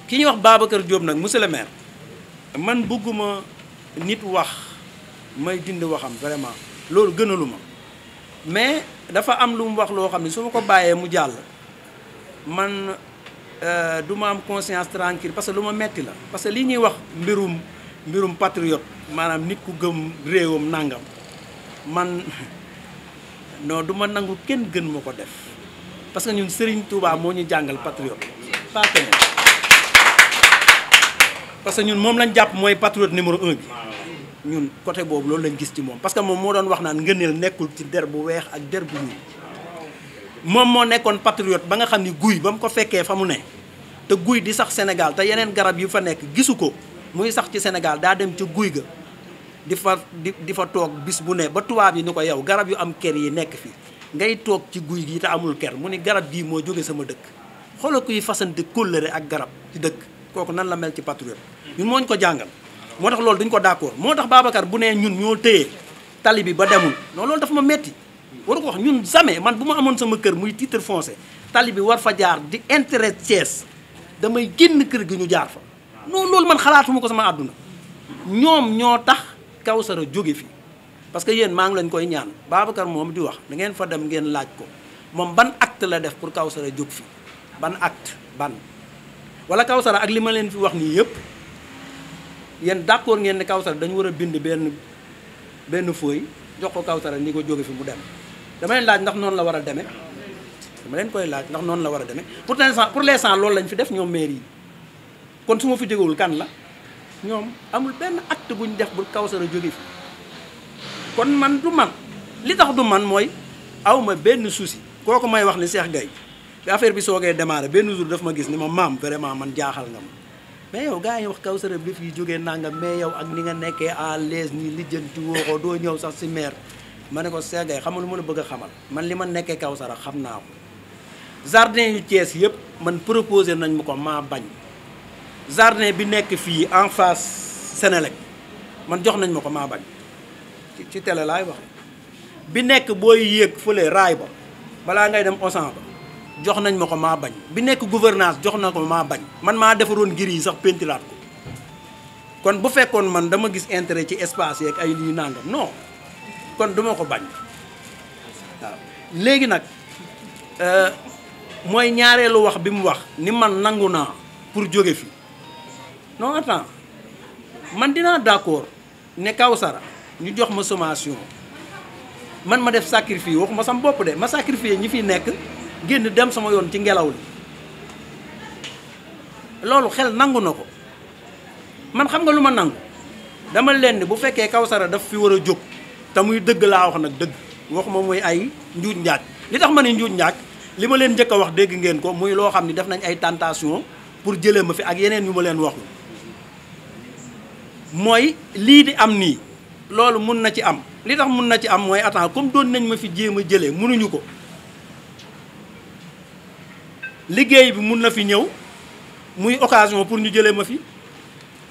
ki ñuy wax Babacar Diop nag monsieur le maire man bëgguma nit wax may dindi waxam vraiment loolu gënaluma mais dafa am lu mu wax loo xam ne su ma ko bàyyee mu jàll man du ma am conscience tranquille parce que lu ma metti la parce que li ñuy wax mbirum patriote maanaam nit ku gëm réewam nangam man non du ma nangu kenn gën ma ko def parce que ñun Serigne Touba moo ñu jàngal patriote pas keneen parce que ñun moom lañ jàpp mooy patriote numéro 1 bi ñun côté boobu loolu lañ gis ci moom parce que moom moo doon wax naan ngëneel nekkul ci der bu weex ak der bu ñuul moom moo nekkoon patriote ba nga xam ni guy ba mu ko fekkee fa mu ne te guy di sax Sénégal te yeneen garab yu fa nekk gisu ko muy sax ci Sénégal daa dem ca guy ga di fa toog bis bu ne ba tubaab yi ni ko yow garab yu am ker yi nekk fii ngay toog ci guy gi te amul ker mu ni garab gii moo jóge sama dëkk xoolal kuy fasante kóllëre ak garab ci dëkk kooku nan la mel ci patriote ñun moo ñu ko jàngal moo tax loolu duñ ko d'accord moo tax Babacar bu nee ñun ñoo téye tali bi ba demul non loolu dafa ma metti waru ko wax ñun jamais man bu ma amoon sama kër muy titre foncier tali bi war fa jaar di intérêt Thiès damay génn kër gi ñu jaar fa non loolu man xalaatuma ko sama àdduna ñoom ñoo tax Kawsara jóge fi parce que yéen maa ngi leen koy ñaan Babacar moom di wax da ngeen fa dem ngeen laaj ko moom ban acte la def pour Kawsara jóg fi ban acte ban wala Kawsara ak li ma leen fi wax nii yëpp yéen d'accord ngeen ne Kawsara dañu war a bind benn feuille jox ko Kawsara ni ko jóge fi mu dem dama leen laaj ndax noonu la war a demee dama leen koy laaj ndax noonu la war a demee pour l'instant loolu lañ fi def ñoom maire yi kon su ma fi jógewul kan la ñoom amul benn acte bu ñu def bu Kawsara jóge fi kon man du man li tax du man mooy awma benn souci kooku may wax ni Cheikh Gaye bi affaire bi soogee démarré benn jour daf ma gis ni ma maam vraiment man jaaxal nga ma mais yow gars yi wax Kawsara bi fi jógee nangam mais yow ak ni nga nekkee à l'aise ni lijjanti woo ko doo ñëw sax si maire ma ne ko Cheikh Gaye xamal lu ma la bëgg a xamal man li ma nekkee Kawsara xam naa ko jardin yu Thiès yëpp man proposé nañ ma ko maa bañ jardin bi nekk fii en face Sénélec man jox nañ ma ko maa bañ ci télé laay waxe bi nekk booy yéeg fële raay ba balaa ngay dem Auchan ba jox nañ ma ko maa bañ bi nekk gouvernance jox na ko maa bañ man maa defaroon ngir yi sax pentilaat ko kon bu fekkoon man dama gis intérêt ci espace yeeg ay lii nangam non kon duma ko bañ waaw léegi nag mooy ñaareelu wax bi mu wax ni man nangu naa pour jóge fi non attends man dinaa d'accord ne Kawsara ñu jox ma sommation man ma def sacrifice waxuma sama bopp de ma sacrifice ñi fi nekk génn dem sama yoon ci ngelaw li loolu xel nangu na ko man xam nga lu ma nangu dama leen ni bu fekkee Kawsara daf fi war a jóg te muy dëgg laa wax nag dëgg waxuma muy ay njuuj njaaj li tax ma ne njuuj njaaj li ma leen njëkk a wax dégg ngeen ko muy loo xam ni def nañ ay tentation pour jëlee ma fi ak yeneen yu ma leen waxul mooy lii di am nii loolu mun na ci am li tax mun na ci am mooy attends comme doon nañ ma fi jéem a jëlee mënuñu ko liggéey bi mun na fi ñëw muy occasion pour ñu jëlee ma fi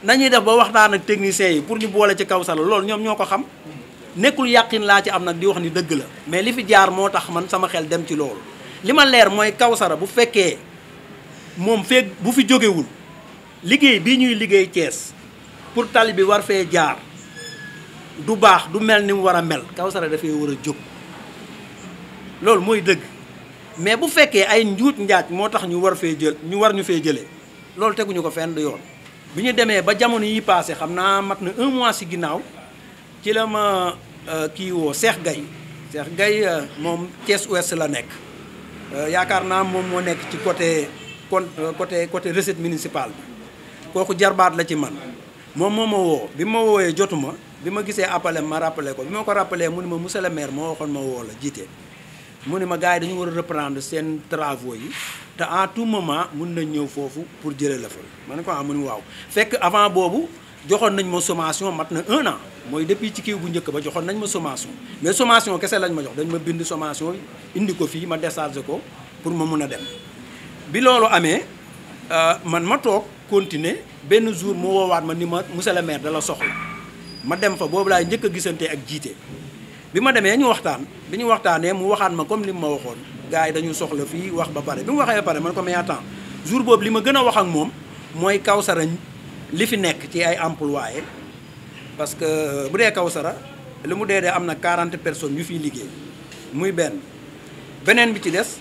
nañuy def ba waxtaan ak techniciens yi pour ñu boole ci Kawsara loolu ñoom ñoo ko xam nekkul yàqin laa ci am nag di wax ni dëgg la mais li fi jaar moo tax man sama xel dem ci loolu li ma leer mooy Kawsara bu fekkee moom feeg bu fi jógewul liggéey bii ñuy liggéey Thiès pour tali bi war fee jaar du baax du mel ni mu war a mel Kawsara dafay war a jóg loolu mooy dëgg mais bu fekkee ay njuut njaaj moo tax ñu war ñu fee jëlee loolu teguñu ko fenn du yoon bi ñu demee ba jamono yi passé xam naa mat na 1 mois si ginnaaw ci la ma kii woo Cheikh Gaye moom Thiès Ouest la nekk yaakaar naa moom moo nekk ci côté recette municipale bi kooku jarbaat la ci man moom moo ma woo bi ma woowee jotuma bi ma gisee appelé ma rappelé ko bi ma ko rappelé mu ni ma monsieur le maire moo waxoon ma woo la jiite mu ni ma gars yi dañu war a reprendre seen travaux yi te en tout moment mun nañ ñëw foofu pour jëlee la fa ma ne ko mu ni waaw fekk avant boobu joxoon nañ ma sommation mat na 1 an mooy depuis ci kii bu njëkk ba joxoon nañ ma sommation mais sommation kese lañ ma jox dañ ma bind sommation indi ko fii ma déchargé ko pour ma mun a dem bi loolu amee man ma toog continuer benn jour mu woowaat ma ni ma monsieur le maire dala soxla ma dem fa boobu laay njëkk a gisante ak jiite bi ma demee ñu waxtaan bi ñu waxtaanee mu waxaat ma comme li ma waxoon gars yi dañu soxla fii wax ba pare bi mu waxee ba pare man ko mais attends jour boobu li ma gën a wax ak moom mooy Kawsara li fi nekk ci ay employés parce que bu dee Kawsara li mu dee am na 40 personnes yu fiy liggéey muy beneen bi ci des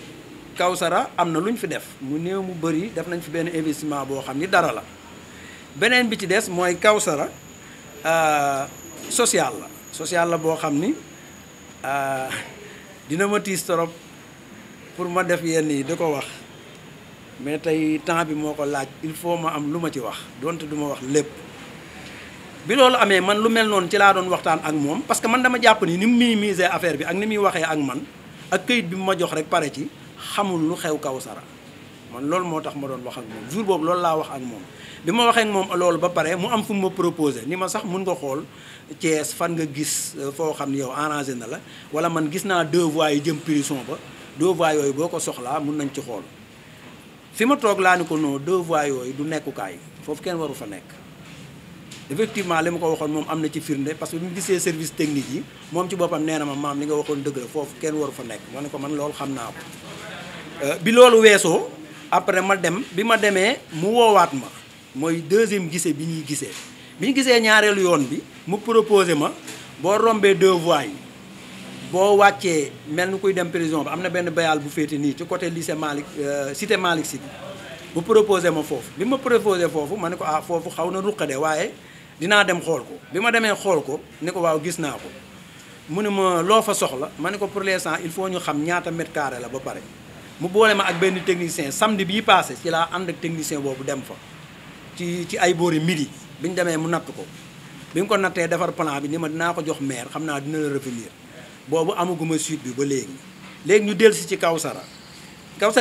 Kawsara am na lu ñu fi def mu néew mu bëri def nañ fi benn investissement boo xam ni dara la beneen bi ci des mooy Kawsara social la boo xam ni dina ma tiis trop pour ma def yenn yi di ko wax mais tey temps bi moo ko laaj il faut ma am lu ma ci wax donte du ma wax lépp bi loolu amee man lu mel noonu ci laa doon waxtaan ak moom parce que man dama jàpp ni mu minimiser affaire bi ak ni muy waxee ak man ak këyit bi mu ma jox rek pare ci xamul lu xew Kawsara man loolu moo tax ma doon wax ak moom jour boobu loolu laa wax ak moom bi ma waxee ak moom loolu ba pare mu am fu mu ma proposé ni ma sax mun nga xool Thiès fan nga gis foo xam ne yow arrangé na la wala man gis naa 2 voies yi jëm prison ba 2 voies yooyu boo ko soxlaa mun nañ ci xool fi ma toog laa ni ko non 2 voies yooyu du nekkukaay foofu kenn waru fa nekk effectivement li ma ko waxoon moom am na ci firnde parce que bi mu gisee service technique yi moom ci boppam nee na ma maam li nga waxoon dëgg la foofu kenn waru fa nekk ma ne ko man loolu xam naa ko bi loolu weesoo après bi ma demee mu woowaat ma mooy deuxième gisee bi ñuy gisee bi ñu gisee ñaareelu yoon bi mu proposé ma boo rombee 2 voies yi boo wàccee mel ni kuy dem prison ba am na benn bayal bu féete nii ci côté lycée Malick cité Malick Sy bu proposé ma foofu bi ma proposé foofu ma ne ko foofu xaw na ruqade waaye dinaa dem xool ko bi ma demee xool ko ni ko waaw gis naa ko mu ne ma loo fa soxla ma ne ko pour l'instant il faut ñu xam ñaata mètre carré la ba pare mu boole ma ak benn technicien samedi bii passé ci laa ànd ak technicien boobu dem fa ci ay boori midi bi ñu demee mu natt ko bi mu ko nattee defar plan bi ni ma dinaa ko jox maire xam naa dina la revenir boobu amaguma suite bi ba léegi ñu dellusi ci Kawsara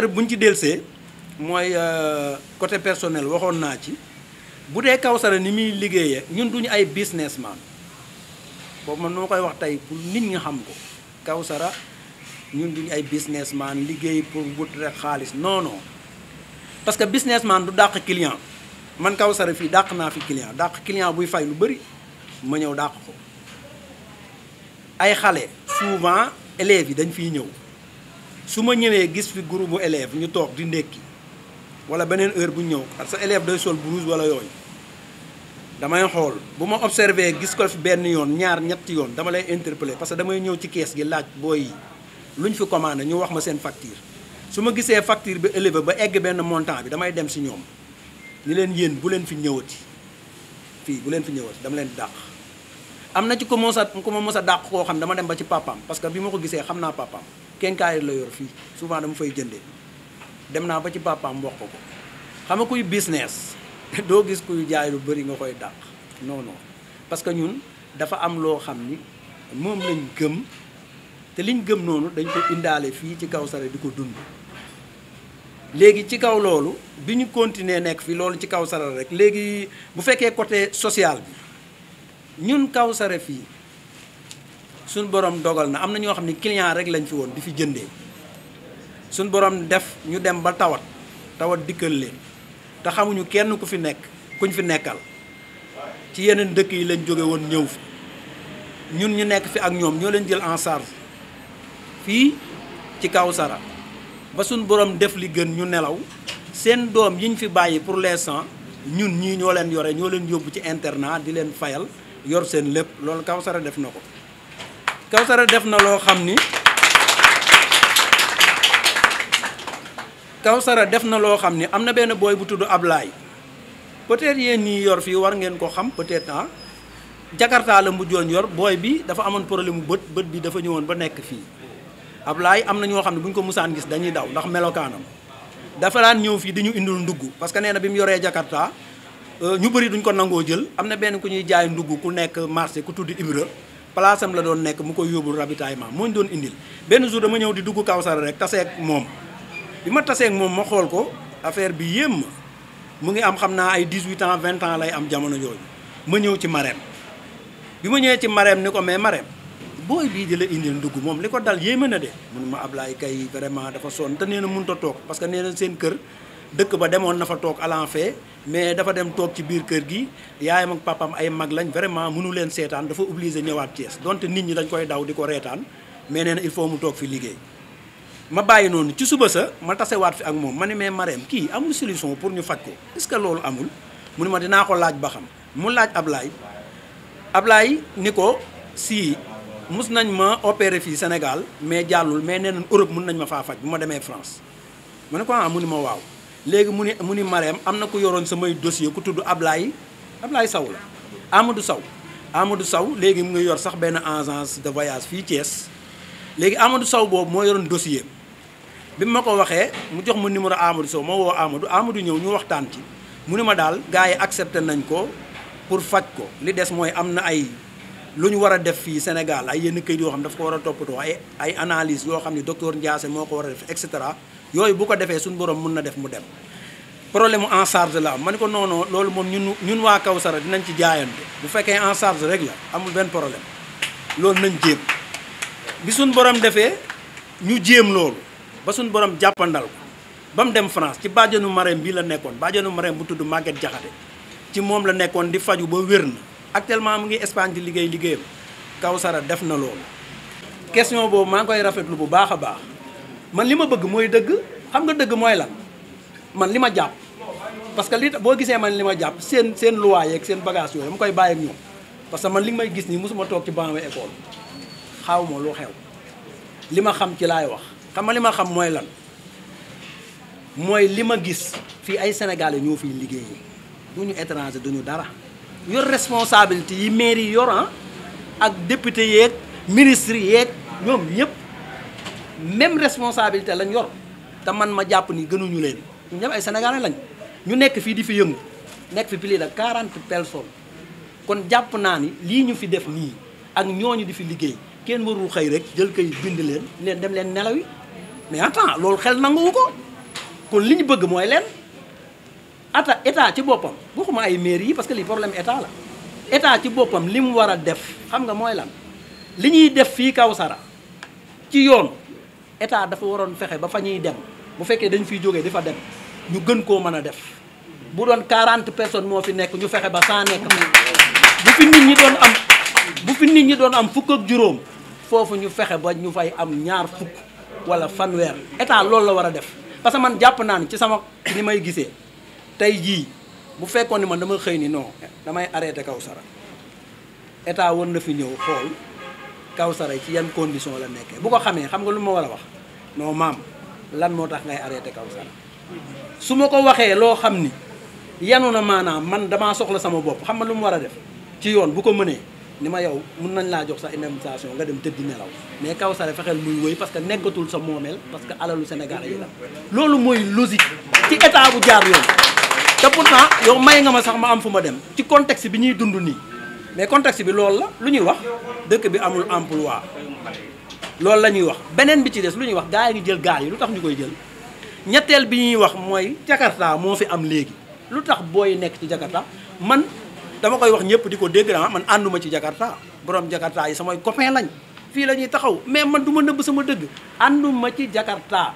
bu ñu ci dellusee mooy côté personnel waxoon naa ci bu dee Kawsara ni muy liggéeyee ñun duñu ay businessman boobu man noo koy wax tey pour nit ñi xam ko Kawsara ñun duñu ay businessman liggéey pour wut rek xaalis non parce que businessman du dàq client man Kawsara fii dàq naa fi client buy fay lu bëri ma ñëw dàq ko ay xale souvent élèves yi dañ fiy ñëw su ma ñëwee gis fi groupe bu élèves ñu toog di ndékki wala beneen heure bu ñëw parce que élève day sol blouse wala yooyu damay xool bu ma observé gis ko fi benn yoon ñaar ñetti yoon dama lay interpeller parce que damay ñëw ci kees gi laaj booy yi lu ñu fi commandé ñu wax ma seen facture su ma gisee facture bi élevé ba egg benn montant bi damay dem si ñoom ni leen yéen bu leen fi ñëwati dama leen dàq. am na ci ku ma mos a dàq koo xam dama dem ba ci papaam parce que bi ma ko gisee xam naa papaam kenkaayir la yor fii souvent dama fay jëndee dem naa ba ci papaam wax ko xam nga kuy business doo gis kuy jaay lu bëri nga koy dàq non parce que ñun dafa am loo xam ni moom lañ gëm te liñ gëm noonu dañ ko indaale fii ci Kawsara di ko dund léegi ci kaw loolu bi ñu continuer nekk fi loolu ci Kawsara rek léegi bu fekkee côté social bi ñun Kawsara fii suñ borom dogal na am na ñoo xam ne client rek lañ fi woon di fi jëndee suñ borom def ñu dem ba tawat dikkal leen te xamuñu kenn kuñ fi nekkal ci yeneen dëkk yi lañ jóge woon ñëw fi ñun ñu nekk fi ak ñoom ñoo leen jël en charge fii ci Kawsara ba suñ borom def li gën ñu nelaw seen doom yiñ fi bàyyi pour l'instant ñun ñii ñoo leen yore ñoo leen yóbbu ci internat di leen fayal yor seen lépp loolu Kawsara def na ko Kawsara def na loo xam ni Kawsara def na loo xam ni am na benn booy bu tudd Ablaye peut-être yéen ñii yor fii war ngeen ko xam peut-être Jakarta la mujjoon yor booy bi dafa amoon problème mu bët bi dafa ñëwoon ba nekk fii Ablaye am na ñoo xam ne bu ñu ko musaan gis dañuy daw ndax melokaanam dafa daan ñëw fii di ñu indul ndugg parce que nee na bi mu yoree Jakarta ñu bëri duñ ko nangoo jël am na benn ku ñuy jaay ndugg ku nekk marché ku tudd Ibra place am la doon nekk mu koy yóbbul ravitaillement moo ñu doon indil benn jour dama ñëw di dugg Kawsara rek taseeg moom bi ma taseeg moom ma xool ko affaire bi yéem ma mu ngi am xam naa ay 18 ans 20 ans lay am jamono jooju ma ñëw ci Marème bi ma ñëwee ci Marème ni ko mais Marème booy bii di la indil ndugg moom li ko dal yéeme na de mun ma Ablaye kay vraiment dafa sonn te nee na mënut a toog parce que nee na seen kër dëkk ba demoon na fa toog alanfee mais dafa dem toog ci biir kër gi yaayam ak papam ay mag lañ vraiment mënu leen seetaan dafa obligé ñëwaat Thiès donte nit ñi dañ koy daw di ko reetaan mais nee na il faut mu toog fi liggéey ma bàyyi noonu ci suba sa ma tasewaat fi ak moom ma ne mais Marème kii amul solution pour ñu faj ko est-ce que loolu amul mu ne ma dinaa ko laaj ba xam mu laaj Ablaye ni ko si mus nañ ma opérer fii Sénégal mais jàllul mais nee nañ Europe mun nañ ma faa faj bu ma demee France ma ne ko mu ni ma waaw léegi mu ni Marème am na ku yoroon samay dossier ku tudd Ablaye Sow la Amadou Sow léegi mu ngi yor sax benn agence de voyage fii Thiès léegi Amadou Sow boobu moo yoroon dossier bi ma ko waxee mu jox ma numéro Amadou Sow ma woo Amadou ñëw ñu waxtaan ci mu ni ma daal gars yi accepté nañ ko pour faj ko li des mooy am na ay lu ñu war a def fii Sénégal ay yenn këyit yoo xam dafa ko war a toppatoo ay analyse yoo xam ne docteur Ndiassé moo ko war a def et cetera yooyu bu ko defee suñu borom mun na def mu dem problème mu en charge la am ma ne ko non loolu moom ñun waa Kawsara dinañ ci jaayante bu fekkee en charge rek la amul benn problème loolu nañ jéem bi suñu borom defee ñu jéem loolu ba suñu borom jàppandal ko ba mu dem France ci bàjjanu Marème bii la nekkoon bàjjanu Marème bu tudd Maguette Diakhaté ci moom la nekkoon di faju ba wér na actuellement mu ngi Espagne di liggéeyam Kawsara def na loolu. question boobu maa ngi koy rafetlu bu baax a baax man li ma bëgg mooy dëgg xam nga dëgg mooy lan man li ma jàpp parce que li boo gisee man li ma jàpp seen loi yeeg seen bagage yooyu dama koy bàyyi ak ñoom parce que man li may gis nii mosuma toog ci banc école xaw ma lu xew li ma xam ci laay wax xam nga li ma xam mooy lan mooy li ma gis fii ay sénégalais ñoo fiy liggéeyee duñu étranger duñu dara yor responsabilité yi maire yi yor ak député yeeg ministre yeeg ñoom ñëpp même responsabilité lañ yor te man ma jàpp ni gënuñu leen ñu ñëpp ay sénégalais lañ ñu nekk fii di fi yëngu nekk fi plus de 40 personnes kon jàpp naa ni lii ñu fi def nii ak ñooñu di fi liggéey kenn warul xëy rek jël kay bind leen dem leen nelaw yi mais attends loolu xel nanguwu ko kon li ñu bëgg mooy leen état ci boppam waxuma ay mairie yi parce que lii problème état la état ci boppam li mu war a def xam nga mooy lan li ñuy def fii Kawsara ci yoon état dafa waroon fexe ba fa ñuy dem bu fekkee dañ fiy jógee di fa dem ñu gën koo mën a def bu doon 40 personnes moo fi nekk ñu fexe ba 100 nekk bu fi nit ñi doon am fukk ak juróom foofu ñu fexe ba ñu fay am ñaar fukk wala fanweer état loolu la war a def parce que man jàpp naa ni ci sama ni may gisee tey jii bu fekkoon ni man dama xëy ni non damay arrêté Kawsara état war na fi ñëw xool Kawsara ci yan condition la nekkee bu ko xamee xam nga lu ma war a wax non maam lan moo tax ngay arrêté Kawsara su ma ko waxee loo xam ni yanu na maanaam man damaa soxla sama bopp xam nga lu mu war a def ci yoon bu ko mënee ni ma yow mun nañ laa jox sa indemnisation nga dem tëddi nelaw mais Kawsara fexeel muy wëy parce que nekkatul sa moomeel parce que alalu Sénégal yi la loolu mooy logique ci état bu jaar yoon te pourtant yow may nga ma sax ma am fu ma dem ci contexte bi ñuy dund nii mais contexte bi loolu la lu ñuy wax dëkk bi amul emploi loolu la ñuy wax beneen bi ci des lu ñuy wax gaa yi ngi jël gaal yi lu tax ñu koy jël ñetteel bi ñuy wax mooy Jakarta moo fi am léegi lu tax booy nekk ci Jakarta man dama koy wax ñëpp di ko dégg man ànduma ci Jakarta borom Jakarta yi samay copain lañ fii la ñuy taxaw mais man du ma nëbb sama dëgg ànduma ci Jakarta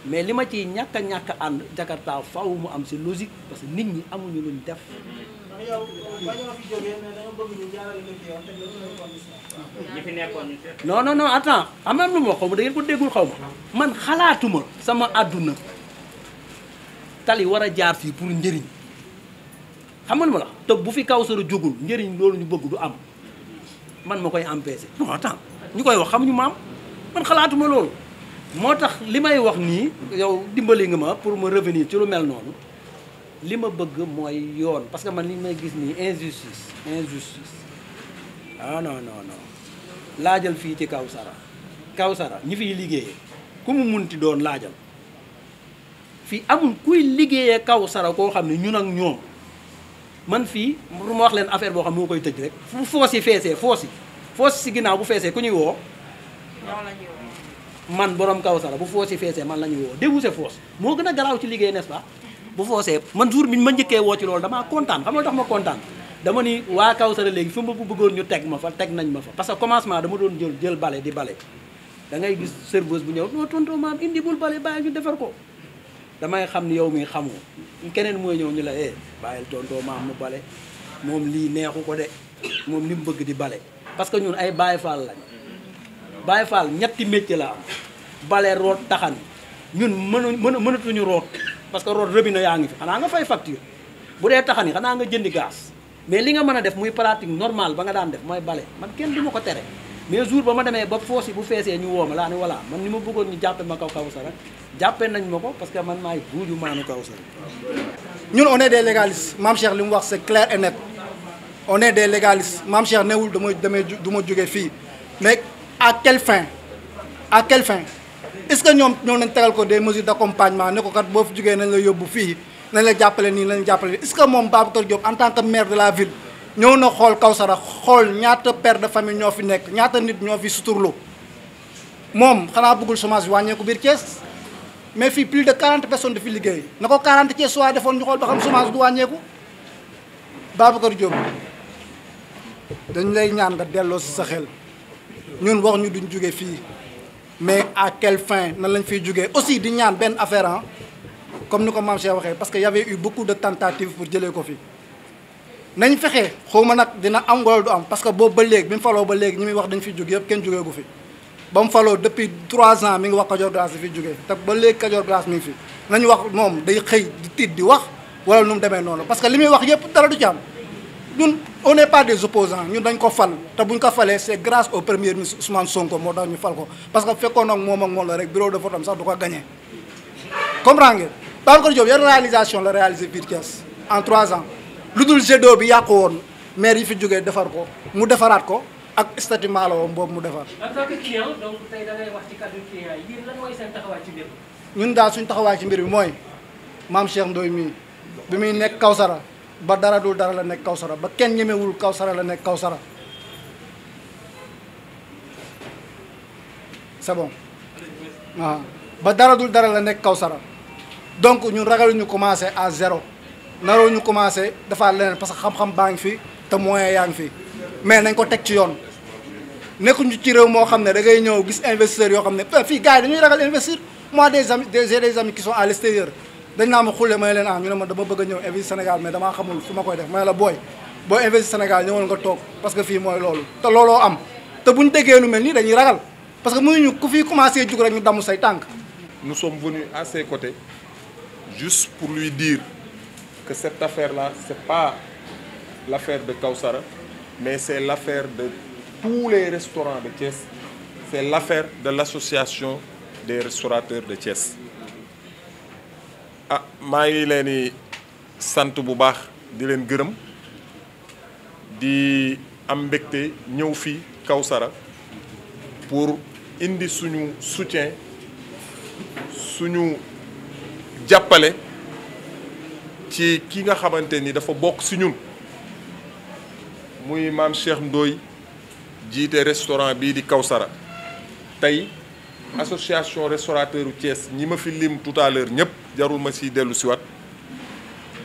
mais li ma ciy ñàkk a ànd Jakarta faw mu am si logique parce que nit ñi amuñu luñ def. non attends am na lu ma xaw ma da ngeen ko déggul xaw ma man xalaatuma sama àdduna tali war a jaar fii pour njëriñ xam nga lu ma la te bu fi Kawsara jógul njëriñ loolu ñu bëgg du am man ma koy empêcher non attends ñu koy wax xamuñu ma am man xalaatuma loolu. moo tax li may wax nii yow dimbali nga ma pour ma revenir ci lu mel noonu li ma bëgg mooy yoon parce que man li may gis nii injustice non laajal fii ci Kawsara ñi fiy liggéeyee ku mu munti doon laajal fii amul kuy liggéeyee Kawsara koo xam ne ñun ak ñoom man fii lu ma wax leen affaire boo xam moo koy tëj rek fu foos yi feesee foos si ginnaaw bu feesee ku ñuy woo man borom Kawsara bu foos yi feesee man la ñuy woo débouché foos moo gën a garaaw ci liggéey n'est-ce pas bu foosee man jour bi ma njëkkee woo ci loolu damaa kontaan xam nga tax ma kontaan dama ni waa Kawsara léegi fi ma bëggoon ñu teg ma fa teg nañ ma fa parce que commencement dama doon jël bale di bale da ngay gis serveuse bu ñëw non tonton maam indi bul bale bàyyi ñu defar ko damay xam ni yow mi xamoo keneen mooy ñëw ñu la bàyyil tonton maam mu bale moom lii neexu ko de moom li mu bëgg di bale parce que ñun ay Baye Fall lañ Baye Fall ñetti métier la am bale root taxan ñun mënatuñu root parce que root robinet yaa ngi fi xanaa nga fay facture bu dee taxan yi xanaa nga jëndi gaz mais li nga mën a def muy pratique normale ba nga daan def mooy bale man kenn du ma ko tere mais jour ba ma demee ba foos yi bu feesee ñu woo ma laa ne voilà man ni ma bëggoon ñu jàppe ma Kawsara jàppee nañ ma ko parce que man maay buuju maanu Kawsara. ñun on est des légalistes Mame Cheikh li mu wax c'est clair et net on est des légalistes Mame Cheikh newul du ma jógee fii mais à quelle fin est-ce que ñoom ñoo nañ tegal ko des mesures d'accompagnement ne ko kat boo fi jógee nañ la yóbbu fii nañ la jàppale nii nañ la jàppale est-ce que moom Babacar Diop en tant que maire de la ville ñëw na xool Kawsara xool ñaata père de famille ñoo fi nekk ñaata nit ñoo fi suturlu moom xanaa bëggul chômage bi wàññeeku biir Thiès mais fii plus de 40 personnes dafi liggéey na ko 40 Thiès waa defoon ñu xool ba xam chômage du wàññeeku Babacar Diop dañ lay ñaan nga delloo si sa xel ñun wax ñu duñ jóge fii mais à quelle fin nan lañ fiy jógee aussi di ñaan benn affaire comme ni ko Mame Cheikh waxee parce que y avait eu beaucoup de tentatives pour jëlee ko fi nañ fexe xaw ma nag dina am wala du am parce que boobu ba léegi bi mu faloo ba léegi ñi muy wax dañ fiy jóge yëpp kenn jógee gu fi ba mu faloo depuis 3 ans mi ngi wax Kajoor Glace di fiy jógee te ba léegi Kajoor Glace mi ngi fi nañu wax moom day xëy di tiit di wax wala nu mu demee noonu parce que li muy wax yëpp dara du ci am ñun on n'est pas des opposants ñun dañ ko fal te buñ ko falee c'est grâce au premier ministre Ousmane Sonko moo tax ñu fal ko parce que fekkoon ak moom la rek bureau de vote am sax du ko gagné comprendre ngeen Babacar Diop yan réalisation la réalisé biir Thiès en 3 ans lu dul jet d'eau bi yàqu woon maire yi fi jógee defar ko mu defaraat ko ak statut Malo woon boobu mu defar. en tant que client donc tey da ngay wax ci cadre client yi yéen lan mooy seen taxawaay ci mbir mi. ñun daal suñu taxawaay ci mbir bi mooy Mame Cheikh Ndoye mii bi muy nekk Kawsara ba dara dul dara la nekk Kawsara ba kenn ñemewul Kawsara la nekk Kawsara c'est bon waaw ba dara dul dara la nekk Kawsara donc ñun ragaluñu commencé à zéro naroo ñu commencé dafa leneen parce que xam-xam baa ngi fi te moyen yaa ngi fi mais nañ ko teg ci yoon nekkuñu ci réew moo xam ne da ngay ñëw gis investisseurs yoo xam ne fii gars yi dañuy ragal investir moi des amis qui sont à l'extérieur dañ naa ma xulle may leen ñu ne ma dama bëgg a ñëw investir Sénégal mais damaa xamul fu ma koy def may la booy investir Sénégal ñëwal nga toog parce que fii mooy loolu te looloo am te buñ déggee lu mel nii dañuy ragal parce que mënuñu ku fii commencé jug rek ñu damm say tànk. Nous sommes venus à ses côtés juste pour lui dire que cette affaire-là c'est pas l'affaire de Kawsara mais c'est l'affaire de tous les restaurants de Thiès c'est l'affaire de l'association des restaurateurs de Thiès. maa ngi leen di sant bu baax di leen gërëm di am mbégte ñëw fii Kawsara pour indi suñu soutien suñu jàppale ci ki nga xamante ni dafa bokk ci ñun muy Mame Cheikh Ndoye jiite restaurant bii di Kawsara tey association restaurateur u Thiès ñi ma fi lim tout à l'heure ñëpp jarul ma si dellu si wat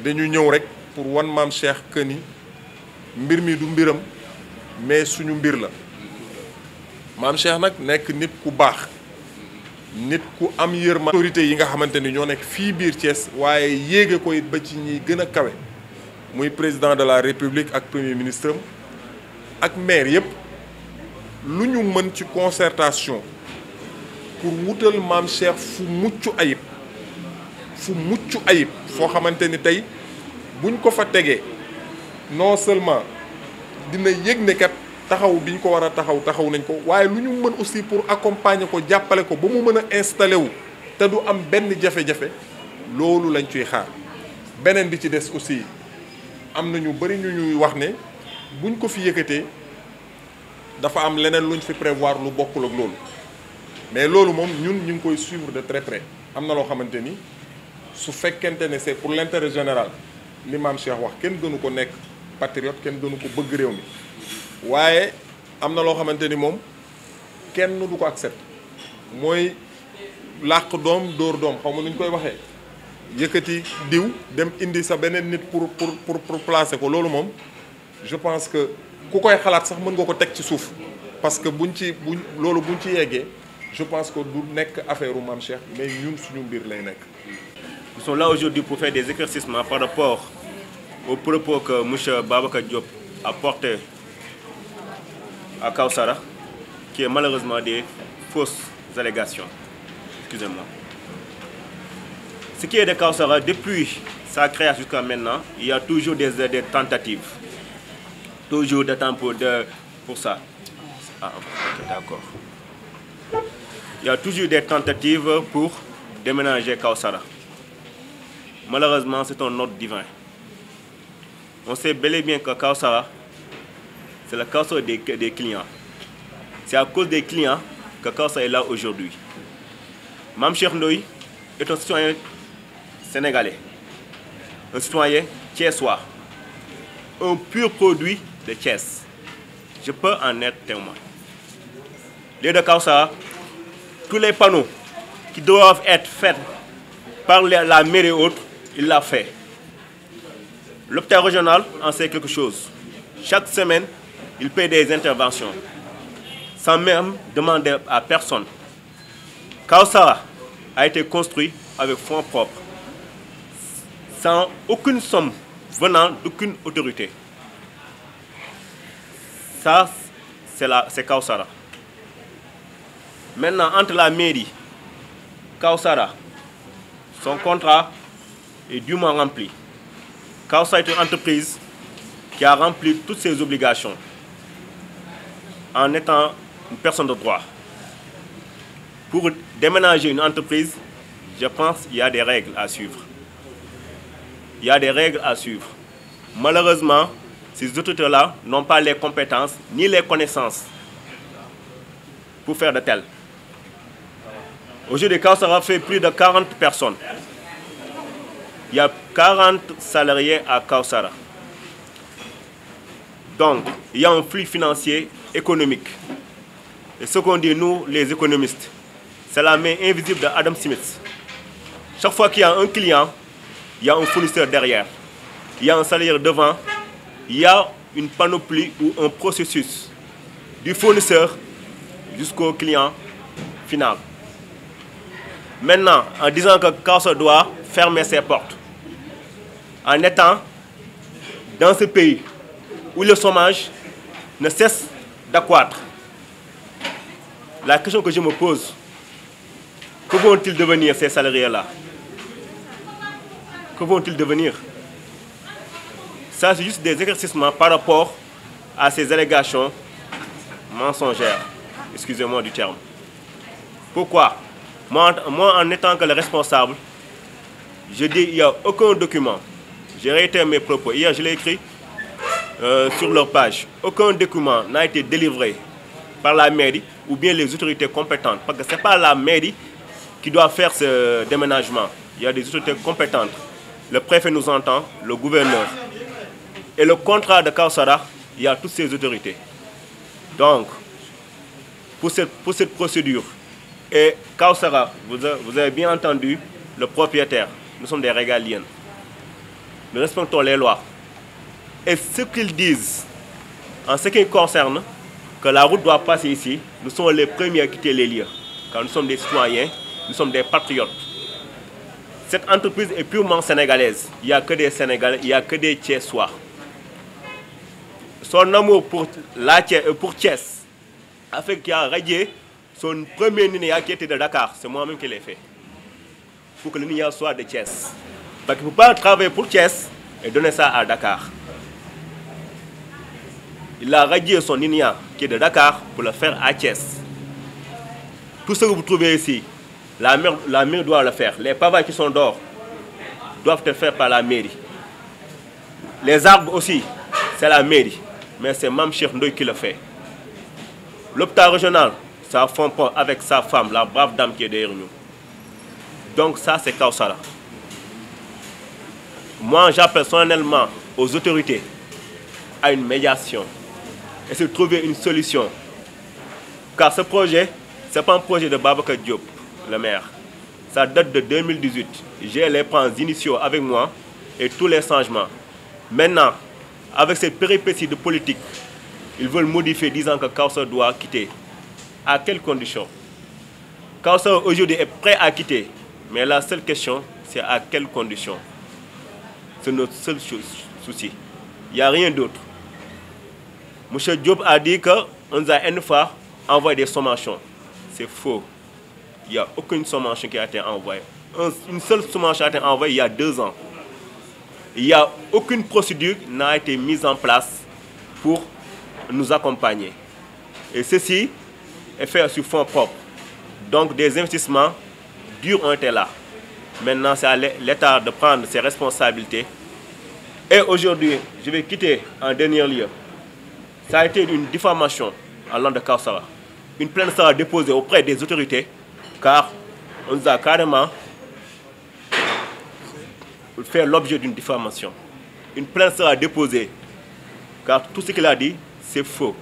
dañu ñëw rek pour wan Mame Cheikh que ni mbir mi du mbiram mais suñu mbir la Mame Cheikh nag nekk nit ku baax nit ku am yërma autorité yi nga xamante ni ñoo nekk fii biir Thiès waaye yéege ko it ba ci ñi gën a kawe muy président de la République ak premier ministre am ak maire yëpp lu ñu mën ci concertation pour wutal Mame Cheikh fu mucc ayib foo xamante ni tey buñ ko fa tegee non seulement dina yëg ne kat taxaw bi ñu ko war a taxaw nañ ko waaye lu ñu mën aussi pour accompagner ko jàppale ko ba mu mën a installé wu te du am benn jafe-jafe loolu lañ ciy xaar beneen bi ci des aussi am na ñu bari ñu ñuy wax ne buñ ko fi yëkkatee dafa am leneen luñ fi prévoir lu bokkul ak loolu mais loolu moom ñun ñu ngi koy suivre de très près am na loo xamante ni su fekkente ne c'est pour l'intérêt général li Mame Cheikh wax kenn gënu ko nekk patriote kenn gënu ko bëgg réew mi waaye am na loo xamante ni moom kenn du ko accepter mooy làq doom dóor doom xaw ma nu ñu koy waxee yëkkati diw dem indi sa beneen nit pour placer ko loolu moom je pense que ku koy xalaat sax mën nga ko teg ci suuf parce que buñ ci yeggee je pense que du nekk affaire u Mame Cheikh mais ñun suñu mbir lay nekk. Nous sommes là aujourd'hui pour faire des éclaircissements par rapport aux propos que M. Babacar Diop a portés à Kawsara, qui est malheureusement des fausses allégations. Excusez-moi. Ce qui est de Kawsara, depuis sa création jusqu'à maintenant, il y a toujours des tentatives. Toujours de temps pour ça. Ah, ok, d'accord. Il y a toujours des tentatives pour déménager Kawsara. Malheureusement, c'est un ordre divin. On sait bel et bien que Kawsara, c'est la Kawsara des clients. C'est à cause des clients que Kawsara est là aujourd'hui. Mame Cheikh Ndoye est un citoyen sénégalais, un citoyen thiessois, un pur produit de Thiès. Je peux en être témoin. Les de Kawsara, tous les panneaux qui doivent être faits par la mairie et autres, il l'a fait. L'hôpital régional en sait quelque chose. Chaque semaine, il paie des interventions, sans même demander à personne. Kawsara a été construit avec fonds propres, sans aucune somme venant d'aucune autorité. Ça, c'est Kawsara. Maintenant, entre la mairie, Kawsara, son contrat est dûment rempli. Kawsara est une entreprise qui a rempli toutes ses obligations en étant une personne de droit. Pour déménager une entreprise, je pense qu'il y a des règles à suivre. Il y a des règles à suivre. Malheureusement, ces autorités-là n'ont pas les compétences ni les connaissances pour faire de telles. Aujourd'hui, Kawsara fait plus de 40 personnes. Il y a 40 salariés à Kawsara. Donc, il y a un flux financier économique. Et ce qu'on dit, nous, les économistes, c'est la main invisible d'Adam Smith. Chaque fois qu'il y a un client, il y a un fournisseur derrière. Il y a un salarié devant. Il y a une panoplie ou un processus du fournisseur jusqu'au client final. Maintenant, en disant que Kawsara doit fermer ses portes, en étant dans ce pays où le chômage ne cesse d'accroître, la question que je me pose, que vont-ils devenir ces salariés-là? Que vont-ils devenir? Ça, c'est juste des éclaircissements par rapport à ces allégations mensongères. Excusez-moi du terme. Pourquoi? Moi, en étant que le responsable, je dis qu'il n'y a aucun document. J'ai réitéré mes propos. Hier, je l'ai écrit sur leur page. Aucun document n'a été délivré par la mairie ou bien les autorités compétentes. Parce que ce n'est pas la mairie qui doit faire ce déménagement. Il y a des autorités compétentes. Le préfet nous entend, le gouverneur. Et le contrat de Kawsara, il y a toutes ces autorités. Donc, pour cette procédure, et Kawsara, vous avez bien entendu, le propriétaire, nous sommes des régaliens. Nous respectons les lois. Et ce qu'ils disent, en ce qui concerne, que la route doit passer ici, nous sommes les premiers à quitter les lieux. Car nous sommes des citoyens, nous sommes des patriotes. Cette entreprise est purement sénégalaise. Il n'y a que des Sénégalais, il n'y a que des Thiessois. Son amour pour Thiès a fait qu'il a radié son premier NINEA qui était de Dakar. C'est moi-même qui l'ai fait. Pour que le NINEA soit de Thiès. Parce qu'il ne peut pas travailler pour Thiès et donner ça à Dakar. Il a radié son NINEA qui est de Dakar pour le faire à Thiès. Tout ce que vous trouvez ici, la mairie doit le faire. Les pavages qui sont dehors doivent être faits par la mairie. Les arbres aussi, c'est la mairie. Mais c'est Mame Cheikh Ndoye qui le fait. L'hôpital régional, ça fond pas avec sa femme, la brave dame qui est derrière nous. Donc ça, c'est Kawsara. Moi, j'appelle personnellement aux autorités à une médiation et de trouver une solution. Car ce projet, ce n'est pas un projet de Babacar Diop, le maire. Ça date de 2018. J'ai les plans initiaux avec moi et tous les changements. Maintenant, avec cette péripétie de politique, ils veulent modifier disant que Kawsara doit quitter. À quelles conditions? Kawsara aujourd'hui est prêt à quitter. Mais la seule question, c'est à quelles conditions? C'est notre seul souci. Il n'y a rien d'autre. M. Diop a dit qu'on nous a une fois envoyé des sommations. C'est faux. il n'y a aucune sommation qui a été envoyée. Une seule sommation a été envoyée il y a 2 ans. Il n'y a aucune procédure n'a été mise en place pour nous accompagner. Et ceci est fait sur fonds propres. Donc des investissements durs ont été là. Maintenant, c'est à l'État de prendre ses responsabilités. Et aujourd'hui, je vais quitter en dernier lieu. Ça a été une diffamation à l'endroit de Kawsara. Une plainte sera déposée auprès des autorités car on nous a carrément fait l'objet d'une diffamation. Une plainte sera déposée car tout ce qu'il a dit, c'est faux.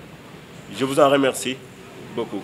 Je vous en remercie beaucoup.